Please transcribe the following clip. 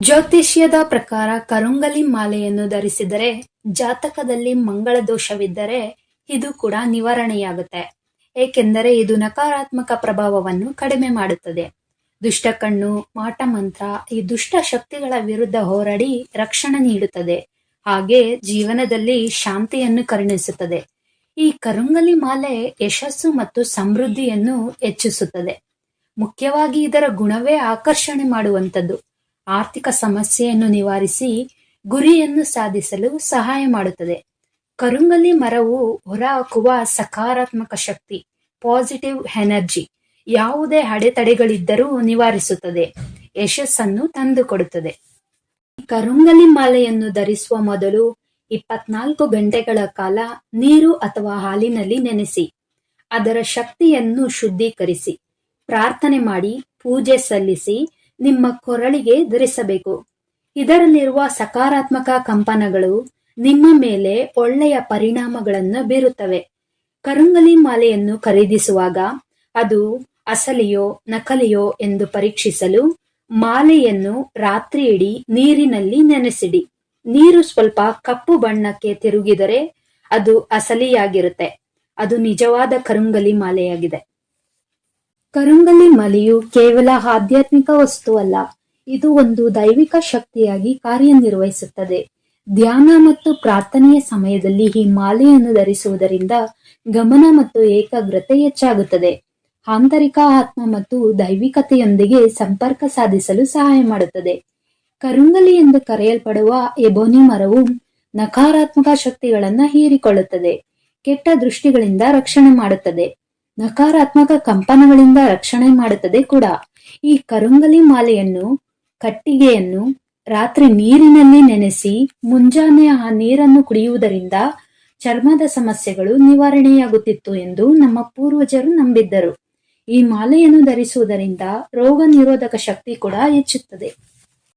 ಜ್ಯೋತಿಷ್ಯದ ಪ್ರಕಾರ ಕರುಂಗಲಿ ಮಾಲೆಯನ್ನು ಧರಿಸಿದರೆ ಜಾತಕದಲ್ಲಿ ಮಂಗಳ ದೋಷವಿದ್ದರೆ ಇದು ಕೂಡ ನಿವಾರಣೆಯಾಗುತ್ತೆ. ಏಕೆಂದರೆ ಇದು ನಕಾರಾತ್ಮಕ ಪ್ರಭಾವವನ್ನು ಕಡಿಮೆ ಮಾಡುತ್ತದೆ. ದುಷ್ಟ ಕಣ್ಣು, ಮಾಟ ಮಂತ್ರ ಈ ದುಷ್ಟ ಶಕ್ತಿಗಳ ವಿರುದ್ಧ ಹೋರಾಡಿ ರಕ್ಷಣೆ ನೀಡುತ್ತದೆ. ಹಾಗೆ ಜೀವನದಲ್ಲಿ ಶಾಂತಿಯನ್ನು ಕರುಣಿಸುತ್ತದೆ. ಈ ಕರುಂಗಲಿ ಮಾಲೆ ಯಶಸ್ಸು ಮತ್ತು ಸಮೃದ್ಧಿಯನ್ನು ಹೆಚ್ಚಿಸುತ್ತದೆ. ಮುಖ್ಯವಾಗಿ ಇದರ ಗುಣವೇ ಆಕರ್ಷಣೆ ಮಾಡುವಂಥದ್ದು. ಆರ್ಥಿಕ ಸಮಸ್ಯೆಯನ್ನು ನಿವಾರಿಸಿ ಗುರಿಯನ್ನು ಸಾಧಿಸಲು ಸಹಾಯ ಮಾಡುತ್ತದೆ. ಕರುಂಗಲಿ ಮರವು ಹೊರಹಾಕುವ ಸಕಾರಾತ್ಮಕ ಶಕ್ತಿ, ಪಾಸಿಟಿವ್ ಎನರ್ಜಿ ಯಾವುದೇ ಅಡೆತಡೆಗಳಿದ್ದರೂ ನಿವಾರಿಸುತ್ತದೆ, ಯಶಸ್ಸನ್ನು ತಂದುಕೊಡುತ್ತದೆ. ಕರುಂಗಲಿ ಮಾಲೆಯನ್ನು ಧರಿಸುವ ಮೊದಲು 24 ಗಂಟೆಗಳ ಕಾಲ ನೀರು ಅಥವಾ ಹಾಲಿನಲ್ಲಿ ನೆನೆಸಿ ಅದರ ಶಕ್ತಿಯನ್ನು ಶುದ್ಧೀಕರಿಸಿ ಪ್ರಾರ್ಥನೆ ಮಾಡಿ ಪೂಜೆ ಸಲ್ಲಿಸಿ ನಿಮ್ಮ ಕೊರಳಿಗೆ ಧರಿಸಬೇಕು. ಇದರಲ್ಲಿರುವ ಸಕಾರಾತ್ಮಕ ಕಂಪನಗಳು ನಿಮ್ಮ ಮೇಲೆ ಒಳ್ಳೆಯ ಪರಿಣಾಮಗಳನ್ನು ಬೀರುತ್ತವೆ. ಕರುಂಗಲಿ ಮಾಲೆಯನ್ನು ಖರೀದಿಸುವಾಗ ಅದು ಅಸಲಿಯೋ ನಕಲಿಯೋ ಎಂದು ಪರೀಕ್ಷಿಸಲು ಮಾಲೆಯನ್ನು ರಾತ್ರಿಯಿಡೀ ನೀರಿನಲ್ಲಿ ನೆನೆಸಿಡಿ. ನೀರು ಸ್ವಲ್ಪ ಕಪ್ಪು ಬಣ್ಣಕ್ಕೆ ತಿರುಗಿದರೆ ಅದು ಅಸಲಿಯಾಗಿರುತ್ತೆ. ಅದು ನಿಜವಾದ ಕರುಂಗಲಿ ಮಾಲೆಯಾಗಿದೆ. ಕರುಂಗಲಿ ಮಾಲೆಯು ಕೇವಲ ಆಧ್ಯಾತ್ಮಿಕ ವಸ್ತುವಲ್ಲ, ಇದು ಒಂದು ದೈವಿಕ ಶಕ್ತಿಯಾಗಿ ಕಾರ್ಯನಿರ್ವಹಿಸುತ್ತದೆ. ಧ್ಯಾನ ಮತ್ತು ಪ್ರಾರ್ಥನೆಯ ಸಮಯದಲ್ಲಿ ಈ ಮಾಲೆಯನ್ನು ಧರಿಸುವುದರಿಂದ ಗಮನ ಮತ್ತು ಏಕಾಗ್ರತೆ ಹೆಚ್ಚಾಗುತ್ತದೆ. ಆಂತರಿಕ ಆತ್ಮ ಮತ್ತು ದೈವಿಕತೆಯೊಂದಿಗೆ ಸಂಪರ್ಕ ಸಾಧಿಸಲು ಸಹಾಯ ಮಾಡುತ್ತದೆ. ಕರುಂಗಲಿ ಎಂದು ಕರೆಯಲ್ಪಡುವ ಎಬೋನಿ ಮರವು ನಕಾರಾತ್ಮಕ ಶಕ್ತಿಗಳನ್ನು ಹೀರಿಕೊಳ್ಳುತ್ತದೆ, ಕೆಟ್ಟ ದೃಷ್ಟಿಗಳಿಂದ ರಕ್ಷಣೆ ಮಾಡುತ್ತದೆ, ನಕಾರಾತ್ಮಕ ಕಂಪನಗಳಿಂದ ರಕ್ಷಣೆ ಮಾಡುತ್ತದೆ ಕೂಡ. ಈ ಕರುಂಗಲಿ ಮಾಲೆಯನ್ನು ಕಟ್ಟಿಗೆಯನ್ನು ರಾತ್ರಿ ನೀರಿನಲ್ಲಿ ನೆನೆಸಿ ಮುಂಜಾನೆ ಆ ನೀರನ್ನು ಕುಡಿಯುವುದರಿಂದ ಚರ್ಮದ ಸಮಸ್ಯೆಗಳು ನಿವಾರಣೆಯಾಗುತ್ತಿತ್ತು ಎಂದು ನಮ್ಮ ಪೂರ್ವಜರು ನಂಬಿದ್ದರು. ಈ ಮಾಲೆಯನ್ನು ಧರಿಸುವುದರಿಂದ ರೋಗ ನಿರೋಧಕ ಶಕ್ತಿ ಕೂಡ ಹೆಚ್ಚುತ್ತದೆ.